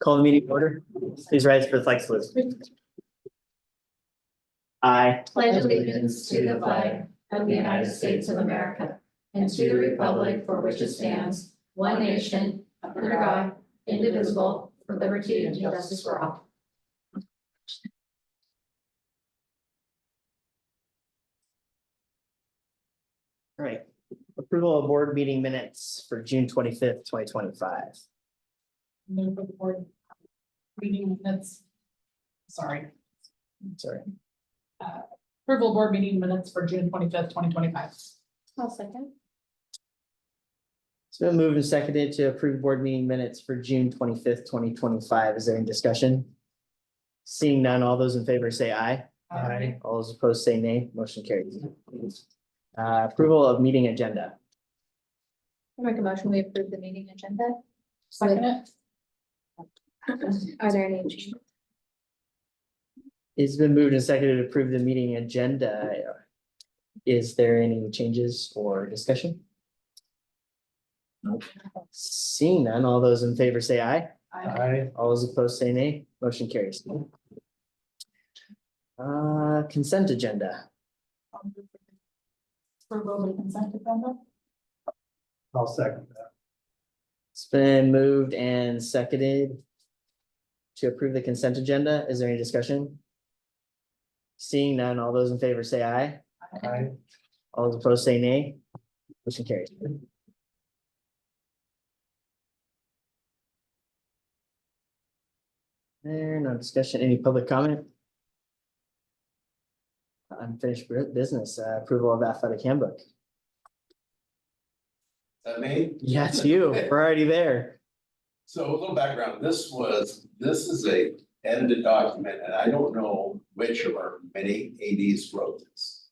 Call the meeting to order. Please rise for the flag salute. I Pledge allegiance to the flag of the United States of America and to the republic for which it stands, one nation, under God, indivisible, with liberty and justice for all. All right. Approval of board meeting minutes for June 25th, 2025. Move for the board meeting minutes. Sorry, Sorry. approval of board meeting minutes for June 25th, 2025. I'll second. It's been moved and seconded to approve board meeting minutes for June 25th, 2025. Is there any discussion? Seeing none, all those in favor say aye. Aye. All those opposed say nay. Motion carries. Approval of meeting agenda. I make a motion, we approve the meeting agenda. Second it. Are there any changes? It's been moved and seconded to approve the meeting agenda. Is there any changes or discussion? Nope. Seeing none, all those in favor say aye. Aye. All those opposed say nay. Motion carries. Consent agenda. Approval of the consent agenda. I'll second that. It's been moved and seconded to approve the consent agenda. Is there any discussion? Seeing none, all those in favor say aye. Aye. All those opposed say nay. Motion carries. There, no discussion. Any public comment? Unfinished business, approval of athletic handbook. That me? Yeah, it's you. We're already there. So a little background, this is a edited document and I don't know which of our many ADs wrote this.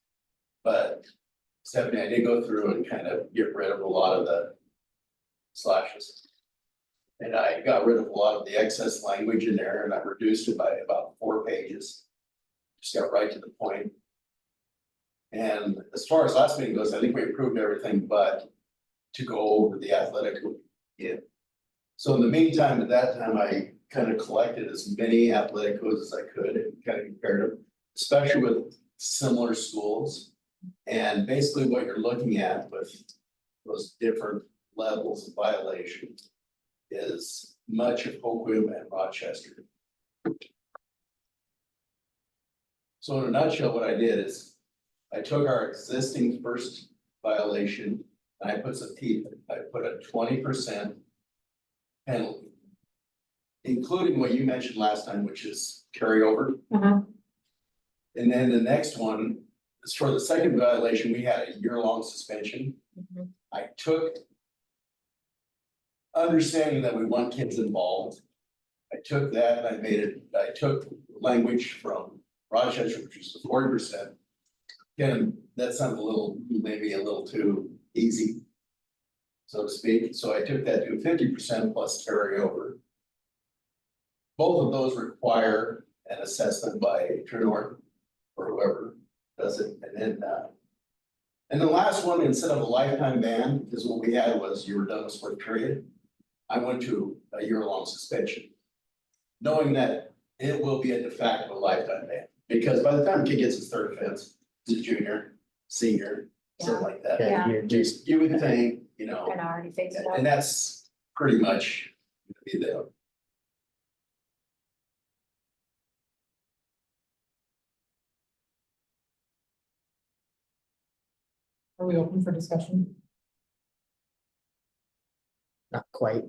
But Stephanie, I did go through and kind of get rid of a lot of the slashes. And I got rid of a lot of the excess language in there and I reduced it by about 4 pages. Just got right to the point. And as far as last meeting goes, I think we approved everything but to go over the athletic. Yeah. So in the meantime, at that time, I kind of collected as many athletic codes as I could and kind of compared them, especially with similar schools. And basically what you're looking at with those different levels of violation is much of Hoquiam and Rochester. So in a nutshell, what I did is I took our existing first violation and I put some teeth. I put a 20% penalty, including what you mentioned last time, which is carryover. And then the next one is for the second violation, we had a year-long suspension. I took, understanding that we want kids involved, I took that and I took language from Rochester, which is 40%. Again, that sounds maybe a little too easy, so to speak. So I took that to 50% plus carryover. Both of those require an assessment by Trinor or whoever does it. And the last one, instead of a lifetime ban, because what we had was you were done with sport period, I went to a year-long suspension, knowing that it will be a de facto lifetime ban. Because by the time a kid gets his third offense, he's a junior, senior, something like that. Yeah. You're just, You would think, you know, Kind of already fixed it up. and that's pretty much be the. Are we open for discussion? not quite.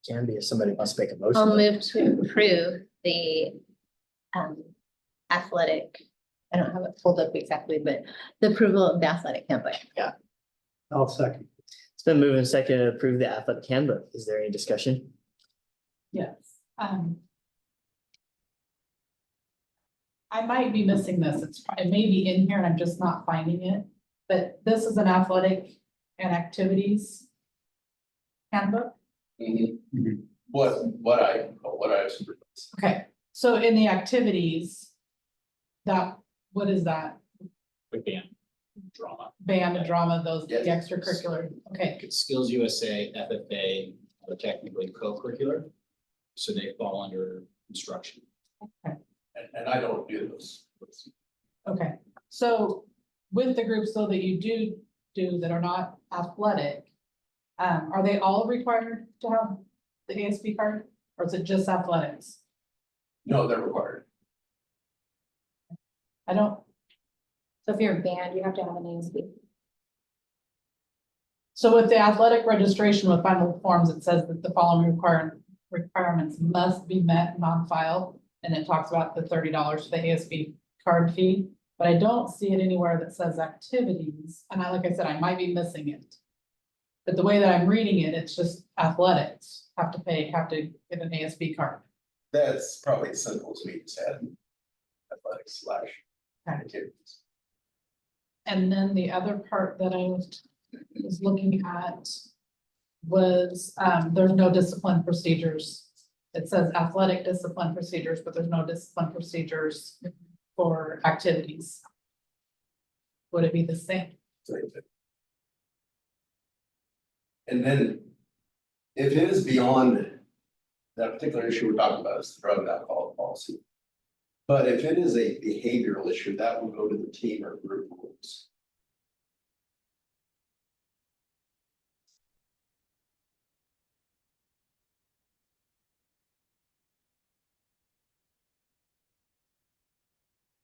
Can be if somebody wants to make a motion. I'll move to approve the athletic, I don't have it pulled up exactly, but the approval of the athletic handbook. I'll second. It's been moved and seconded to approve the athletic handbook. Is there any discussion? Yes. I might be missing this. It may be in here and I'm just not finding it, but this is an athletic and activities handbook. What I was. Okay, so in the activities, what is that? Like band, drama. Band and drama, those, the Yes. extracurricular, okay, Skills USA, FFA, They're technically co-curricular, so they fall under instruction. And I don't do those. Okay, so with the groups though that you do that are not athletic, are they all required to have the ASB card, or is it just athletics? No, they're required. I don't, So if you're a band, you have to have an ASB. so with the athletic registration with final forms, it says that the following requirements must be met and on file. And it talks about the $30 for the ASB card fee, but I don't see it anywhere that says activities. And like I said, I might be missing it. But the way that I'm reading it, it's just athletics have to get an ASB card. That's probably as simple as we just had athletics slash activities. And then the other part that I was looking at was, there's no discipline procedures. It says athletic discipline procedures, but there's no discipline procedures for activities. Would it be the same? And then if it is beyond that particular issue we're talking about is the drug and alcohol policy. But if it is a behavioral issue, that will go to the team or group rules.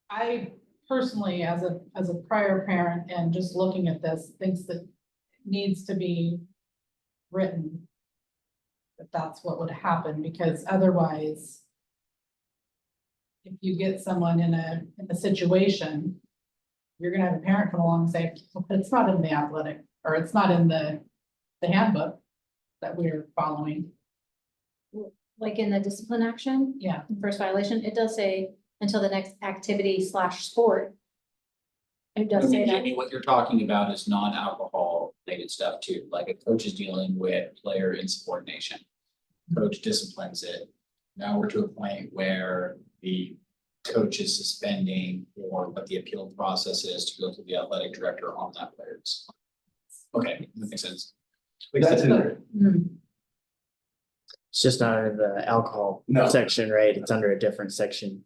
I personally, as a prior parent and just looking at this, thinks that needs to be written. That's what would happen, because otherwise, if you get someone in a situation, you're gonna have a parent come along and say, well, it's not in the athletic, or it's not in the handbook that we're following. Like in the discipline action, Yeah, first violation, it does say until the next activity slash sport. It does say that. Jamie, what you're talking about is non-alcohol related stuff too, like a coach is dealing with player insubordination. Coach disciplines it. Now we're to a point where the coach is suspending or what the appeal process is to go to the athletic director on that player. Okay, that makes sense. That's in there. It's just not in the alcohol No. section, right? It's under a different section.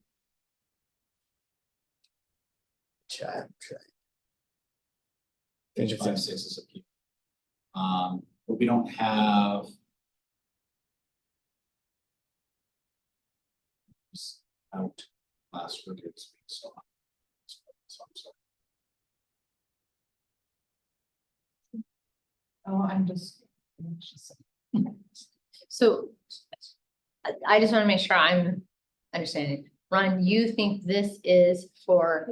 Try. Page 5.6 is appeal. But we don't have. Out last week, so. I'm sorry. oh, I'm just. So I just want to make sure I'm understanding. Ron, you think this is for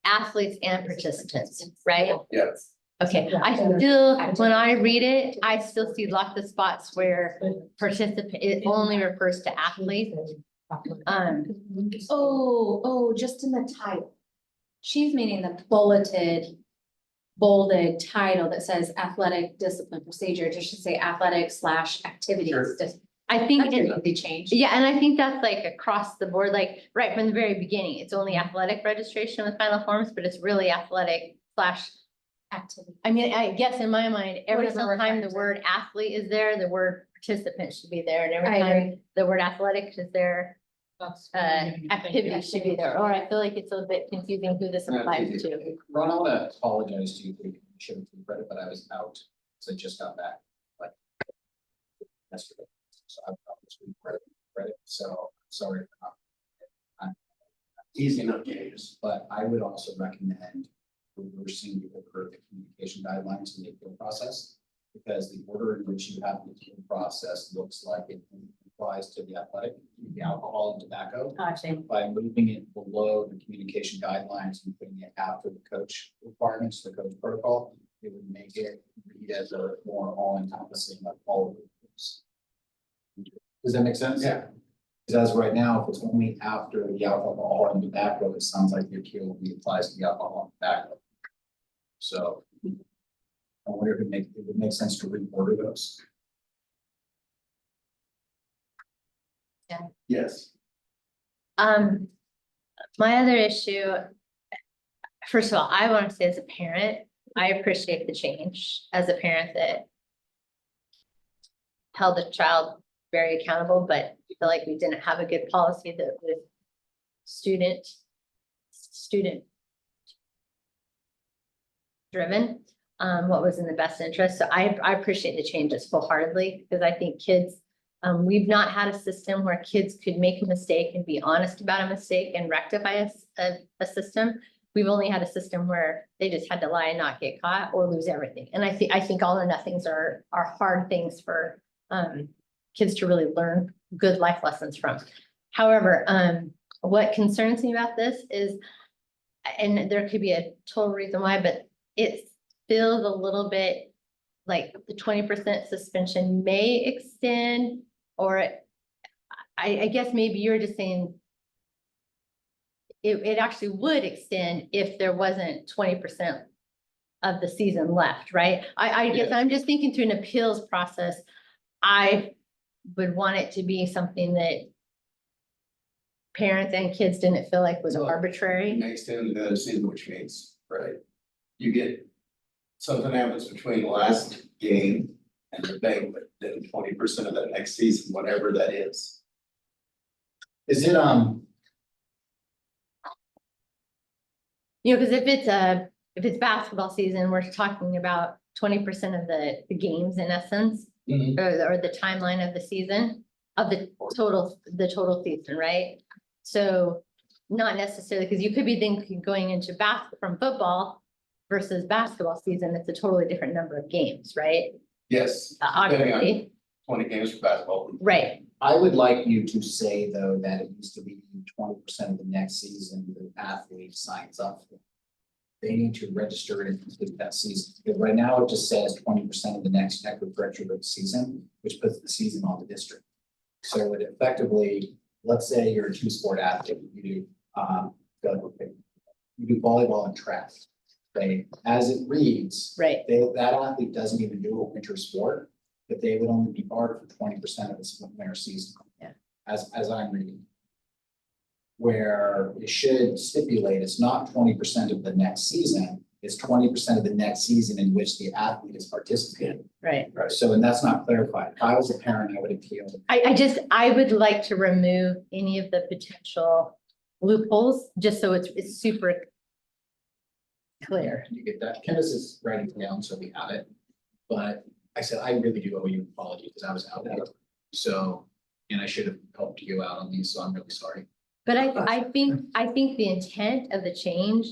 athletes and participants, right? Yes. Okay, I still, when I read it, I still see lots of spots where participant, it only refers to athletes. Just in the title. She's meaning the bulleted, bolded title that says athletic discipline procedure. It just should say athletic slash activities. Sure. I think, They changed. yeah, and I think that's like across the board, like right from the very beginning, it's only athletic registration with final forms, but it's really athletic slash. Activity. I mean, I guess in my mind, every Whatever single time the requires it. word athlete is there, the word participant should be there, and every I agree. time the word athletic is there, That's. activity should be there, or I feel like it's a bit confusing who this applies to. Ron, I want to apologize to you for the commission for credit, but I was out, so I just got back, like. Yesterday, so I was credit, so sorry for not. Easy enough games. But I would also recommend reversing the order of the communication guidelines in the appeal process. Because the order in which you have the appeal process looks like it applies to the athletic, the alcohol and tobacco. By moving it below the communication guidelines and putting it after the coach requirements, the coach protocol, it would make it read as a more all-encompassing of all of the rules. Does that make sense? Yeah. Because as right now, if it's only after the alcohol and tobacco, it sounds like the appeal only applies to the alcohol and tobacco. So I wonder if it would make sense to reorder those. Yes. My other issue, first of all, I want to say as a parent, I appreciate the change as a parent that held a child very accountable, but I feel like we didn't have a good policy that was student driven, what was in the best interest. So I appreciate the changes full-heartedly, because I think kids, we've not had a system where kids could make a mistake and be honest about a mistake and rectify a system. We've only had a system where they just had to lie and not get caught or lose everything. And I think all or nothings are hard things for kids to really learn good life lessons from. However, what concerns me about this is, and there could be a total reason why, but it feels a little bit like the 20% suspension may extend, or I guess maybe you're just saying it actually would extend if there wasn't 20% of the season left, right? I guess Yes. I'm just thinking through an appeals process. I would want it to be something that parents and kids didn't feel like was No. arbitrary. Next in the season, which means, right, you get something happens between the last game and the banquet, then 20% of that next season, whatever that is. Is it, You know, because if it's basketball season, we're talking about 20% of the games in essence, or the timeline of the season, of the total season, right? So not necessarily, because you could be thinking going into from football versus basketball season, it's a totally different number of games, right? Yes, depending on Obviously, 20 games for basketball. right, I would like you to say, though, that it used to be 20% of the next season the athlete signs up for. They need to register and complete that season, because right now it just says 20% of the next extracurricular season, which puts the season on the district. So it effectively, let's say you're a two-sport athlete, you do volleyball and track. Okay, as it reads, right. that athlete doesn't even do a winter sport, but they would only be barred for 20% of the winter season. Yeah. As I'm reading. Where it should stipulate it's not 20% of the next season, it's 20% of the next season in which the athlete is participating. Right. So, and that's not clarified. If I was a parent, I would appeal. I would like to remove any of the potential loopholes, just so it's super clear. You get that. Candace is writing it down, so we have it. But I said, I really do owe you an apology because I was out there. So, and I should have helped you out on these, so I'm really sorry. But I think the intent of the change,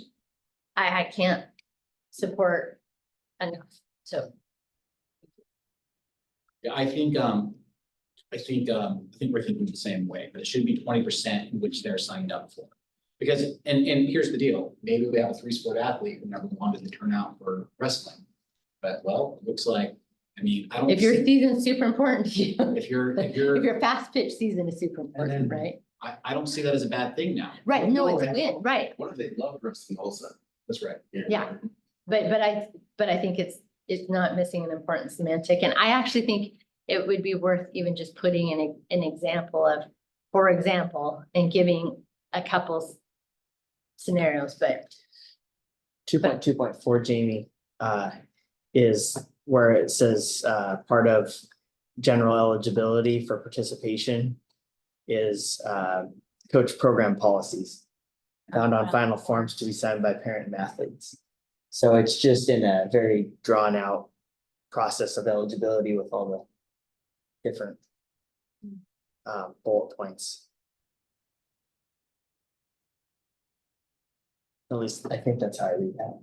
I can't support enough, so. Yeah, I think we're thinking the same way, but it should be 20% in which they're signed up for. Because, and here's the deal, maybe we have a 3-sport athlete who never wanted to turn out for wrestling. But well, it looks like, I mean, I don't. If your see- season's super important to you, If you're, if your fast pitch season is super important, right? I don't see that as a bad thing now. Right, no, No, it's heck win, no. right, What if they love wrestling also? That's right. yeah. But I think it's not missing an important semantic, and I actually think it would be worth even just putting in an example of, for example, and giving a couple scenarios, but 2.2.4, Jamie, is where it says, part of general eligibility for participation is, coach program policies found on final forms to be signed by parent and athletes. So it's just in a very drawn out process of eligibility with all the different bullet points. At least I think that's how I read that.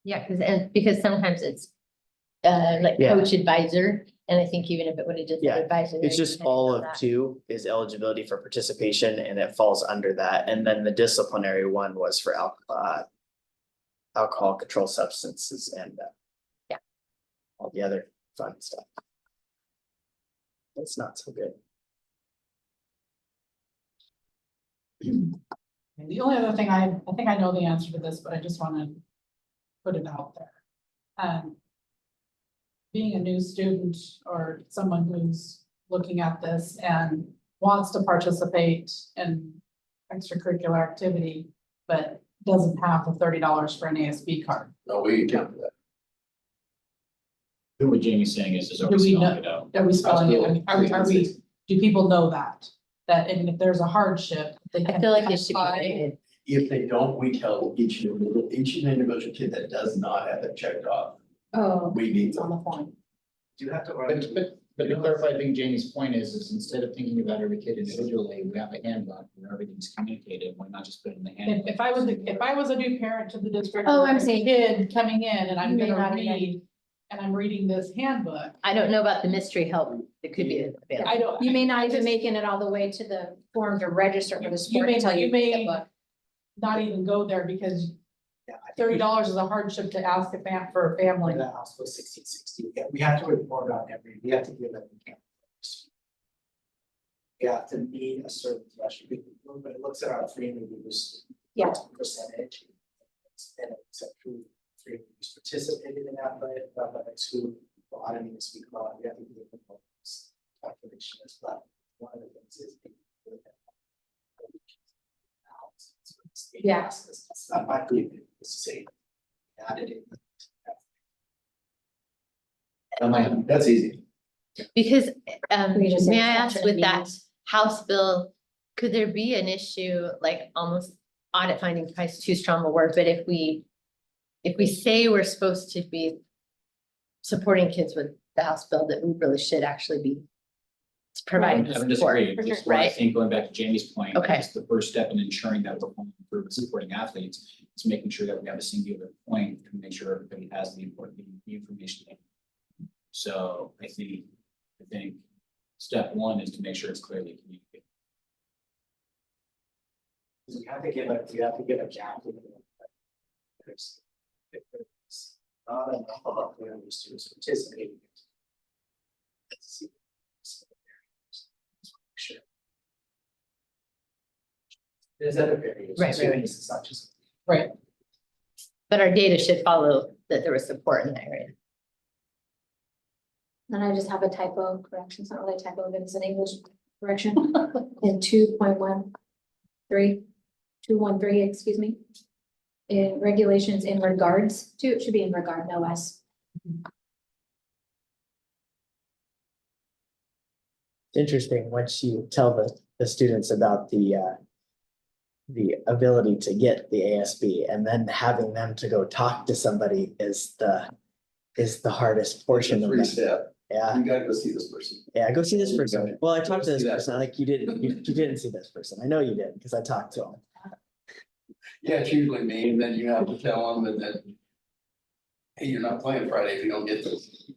yeah, because sometimes it's like Yeah. coach advisor, and I think even if it would have just Yeah, said advisor. It's there, just you kind all know of that. 2 is eligibility for participation and it falls under that. And then the disciplinary one was for alcohol, controlled substances and Yeah. all the other fun stuff. It's not so good. The only other thing I think I know the answer to this, but I just want to put it out there. Being a new student or someone who's looking at this and wants to participate in extracurricular activity, but doesn't have the $30 for an ASB card. No, we account for that. Who what Jamie's saying is Do always we spelling it out. Are we spelling it? I mean, are we, Hospital, do people know that? That and if there's a hardship, they I can. feel like it should be apply. rated. If they don't, we tell each individual kid that does not have it checked off, Oh, we need it's on them. the form. Do you have to? But to clarify, I think Jamie's point is instead of thinking about every kid individually, we have a handbook where everything's communicated, why not just put it in the handbook? If I was a new parent to the district. Oh, with I'm a saying- Kid coming in and I'm You may gonna not even- read, and I'm reading this handbook, I don't know about the mystery help that could be available. I don't. You may not even just- making it all the way to the form to register for the You sport may- until you you may- get the book. Not even go there because $30 is a hardship to ask a for a family. The house was 1660. We have to report on we have to give them. We have to meet a certain threshold, but it looks at our free and reduced. Yeah. Percentage. And it's a free and reduced participated in athletics who, well, I don't mean to speak about, we have to give them those calculations, but one of the things is. Yeah. It's not my group, it's the same. Added in. That's easy. Because, We just may say I ask alternate with that meetings. House bill, could there be an issue, like almost audit finding price too strong a word, but if we say we're supposed to be supporting kids with the House bill, that we really should actually be providing I the haven't support. disagreed, for just sure. why I Right. think going back to Jamie's point. Okay. is the first step in ensuring that we're going through with supporting athletes, is making sure that we have a singular point to make sure everybody has the important the information. they need. So I think step one is to make sure it's clearly communicated. We have to give a gap. There's not enough of the students participating. Sure. There's other barriers. Right, right, right. It's not just. Right. But our data should follow that there was support in that area. Then I just have a typo correction, it's not really a typo, but it's an English correction in 2.13, 213, excuse me. In regulations in regards to, it should be in regard, no S. It's interesting, once you tell the students about the ability to get the ASB and then having them to go talk to somebody is the hardest portion of Free it. step, Yeah, you gotta go see this person. yeah, go see this person. Well, I talked to this See that. person, like you didn't see this person. I know you did, because I talked to him. Yeah, it's usually me, and then you have to tell them, and then. Hey, you're not playing Friday if you don't get this.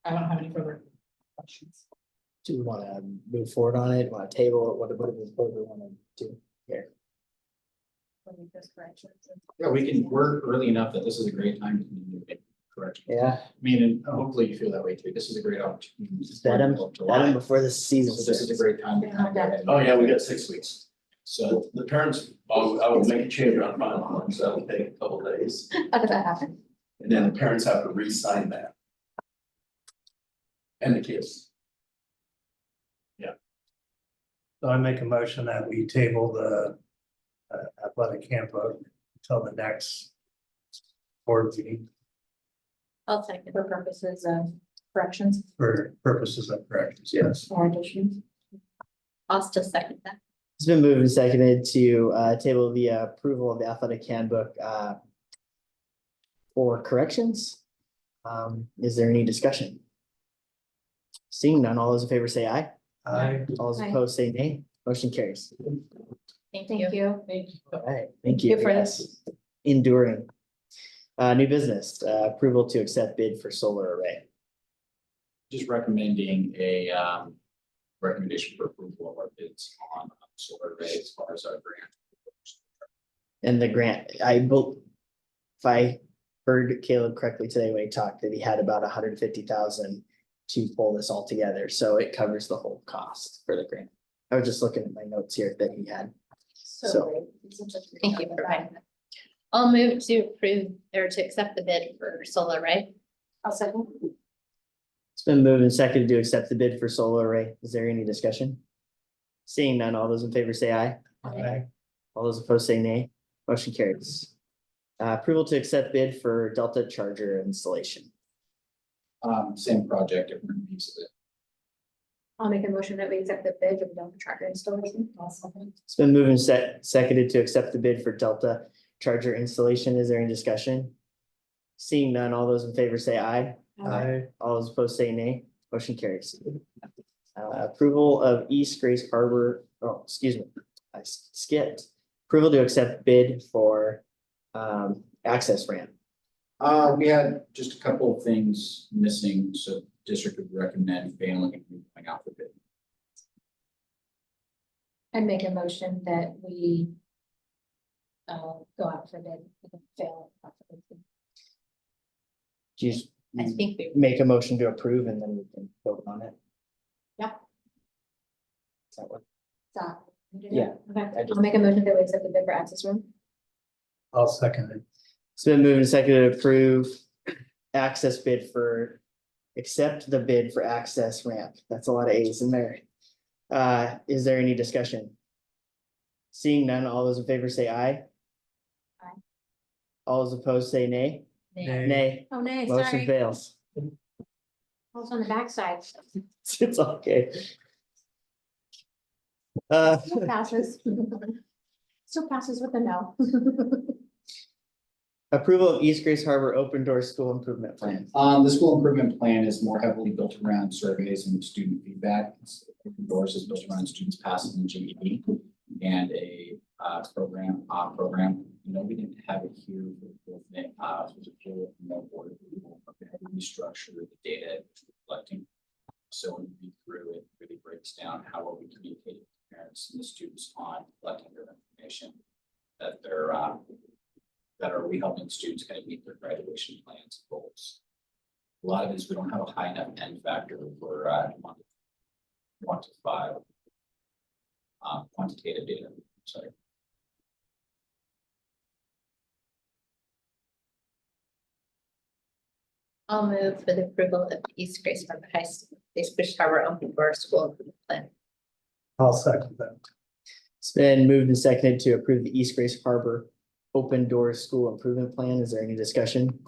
I don't have any further questions. Do we want to move forward on it? Want to table it? What do we want to do here? Yeah, we can work early enough that this is a great time to make corrections. Yeah, I mean, and hopefully you feel that way too. This is a great opportunity. bet him July. before the season. So this is a great time to kind of go ahead. Oh, yeah, we got 6 weeks. So The parents, I would make a change on final one, so that would take a couple days, How did that happen? and then the parents have to re-sign that. And the kids. So I make a motion that we table the athletic handbook until the next board meeting I'll second for purposes of corrections for purposes of corrections, yes. or additions. I'll still second that. It's been moved and seconded to table the approval of the athletic handbook for corrections. Is there any discussion? Seeing none, all those in favor say aye. All those Aye. opposed say nay. Motion carries. Thank Thank you. you. Thank you. All right, thank you you. for Yes. Enduring. New business, approval to accept bid for solar array. just recommending a recommendation for approval of our bids on solar array as far as our grant. And the grant, if I heard Caleb correctly today when he talked, that he had about 150,000 to pull this all together, so it covers the whole cost for the grant. I was just looking at my notes here that he had. So- Thank you for providing I'll move to approve or to accept the bid for solar array. I'll second. It's been moved and seconded to accept the bid for solar array. Is there any discussion? Seeing none, all those in favor say aye. Aye. All those opposed say nay. Motion carries. Approval to accept bid for Delta charger installation. Same project, different piece of it. I'll make a motion that we accept the bid for the dump tracker installation. I'll second. It's been moved and seconded to accept the bid for Delta charger installation. Is there any discussion? Seeing none, all those in favor say aye. Aye. All those opposed say nay. Motion carries. Approval of East Grace Harbor, oh, excuse me, I skipped. Approval to accept bid for access ramp. We had just a couple of things missing, so district would recommend failing and going out for bid. I'd make a motion that we go out for bid, we can fail. Do you I think we, make a motion to approve and then we can vote on it? Yeah. Does that work? Stop. Yeah. Okay, I'll make a motion that we accept the bid for access room. I'll second it. It's been moved and seconded to approve access bid for, accept the bid for access ramp. That's a lot of A's in there. Is there any discussion? Seeing none, all those in favor say aye. Aye. All those opposed say nay. Nay. Nay. Oh, nay, Motion sorry. fails. Also on the backside. It's okay. Still passes. Still passes with a no. Approval of East Grace Harbor Open Door School Improvement Plan. The school improvement plan is more heavily built around surveys and student feedback. Open Doors is built around students passing the GED and a program. You know, we didn't have it here for the full thing. It was a full no board approval, but we had to restructure the data collecting. So when we read through it, really breaks down how well we communicate with parents and the students on collecting their information that they're that are we helping students kind of meet their graduation plans and goals. A lot of it is we don't have a high enough end factor for quantify quantitative data. Sorry. I'll move for the approval of East Grace Harbor High School, East Grace Harbor Open Door School Improvement Plan. I'll second that. It's been moved and seconded to approve the East Grace Harbor Open Doors School Improvement Plan. Is there any discussion?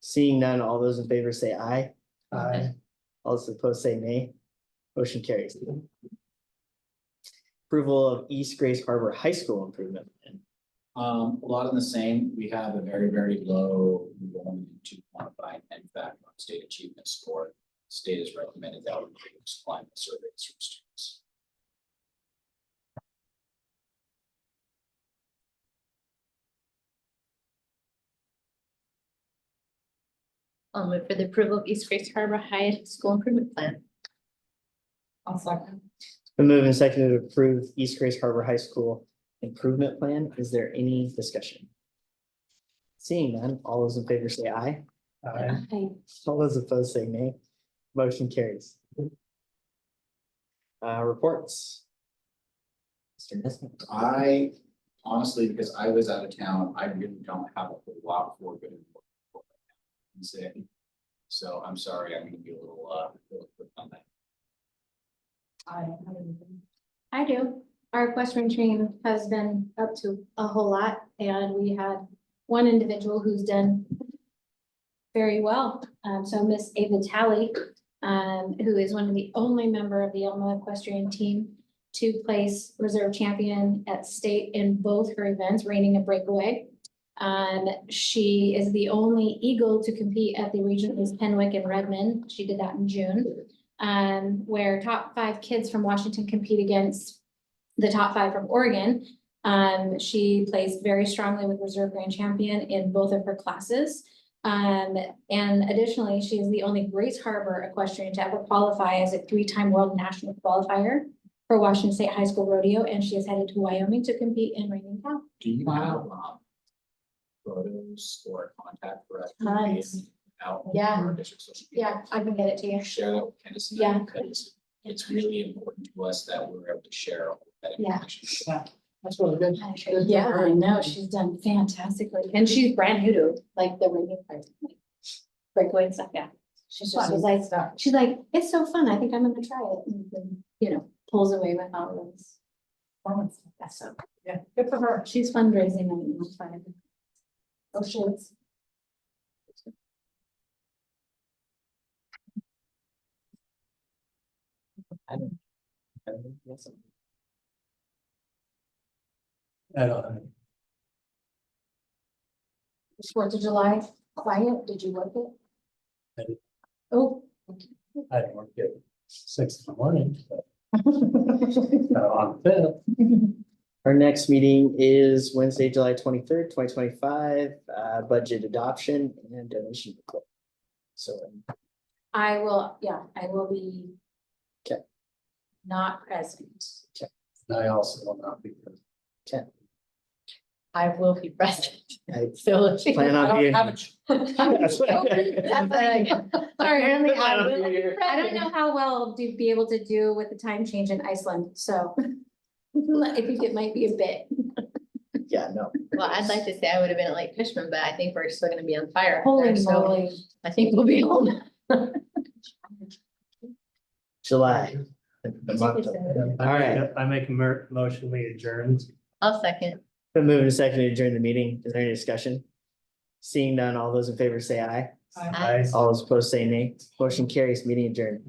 Seeing none, all those in favor say aye. Aye. All those opposed say nay. Motion carries. Approval of East Grace Harbor High School Improvement Plan. A lot of the same. We have a very, very low enrollment to quantify an end factor on state achievement score. State has recommended that we use climate surveys from students. I'll move for the approval of East Grace Harbor High School Improvement Plan. I'll second. Been moved and seconded to approve East Grace Harbor High School Improvement Plan. Is there any discussion? Seeing none, all those in favor say aye. Aye. All those opposed say nay. Motion carries. Reports. Mr. Nesbitt. I honestly, because I was out of town, I really don't have a whole lot for good and say. So I'm sorry, I'm gonna be a little quick on that. I don't have anything. I do. Our equestrian team has been up to a whole lot, and we had one individual who's done very well. So Miss Ava Talley, who is one of the only member of the Elma equestrian team to place reserve champion at state in both her events, reigning a breakaway. She is the only eagle to compete at the regionals Penwick and Redmond. She did that in June. Where top 5 kids from Washington compete against the top 5 from Oregon. She placed very strongly with reserve grand champion in both of her classes. And additionally, she is the only Grace Harbor equestrian to ever qualify as a 3-time world national qualifier for Washington State High School Rodeo, and she is headed to Wyoming to compete in reigning cow. Do you have photos or contact for us? Tons. Out on Yeah. our district social media? Yeah, I can get it to you. Share that with Candace and I, Yeah. because it's really important to us that we're able to share all that Yeah. information. That's really good. Yeah, I know, she's done fantastically, and she's brand new to like the radio part, like breakaway and stuff, yeah. She's just was like, she's like, it's so fun, I think I'm gonna try it, and then, you know, pulls away with all this. Performance, that's so, Yeah, good for her. she's fundraising right now, fine. Oh, shit. I don't know. Fourth of July, quiet, did you work it? I did. Oh. I didn't work at 6 in the morning, but on the 5th. Our next meeting is Wednesday, July 23rd, 2025, budget adoption and donation. report. So I will, yeah, I will be. Okay. Not present. I also will not be there. I will be present. I So. plan I on don't being. have a Apparently, Plan I on will. being here. I don't know how well to be able to do with the time change in Iceland, so. I think it might be a bit. Yeah, no. Well, I'd like to say I would have been at Lake Fishman, but I think we're still gonna be on fire. Holy there, so moly. I think we'll be home. July. The month of- All right. I make a motion, we adjourn. I'll second. Been moving to second to adjourn the meeting. Is there any discussion? Seeing none, all those in favor say aye. Aye. All those opposed say nay. Motion carries, meeting adjourned.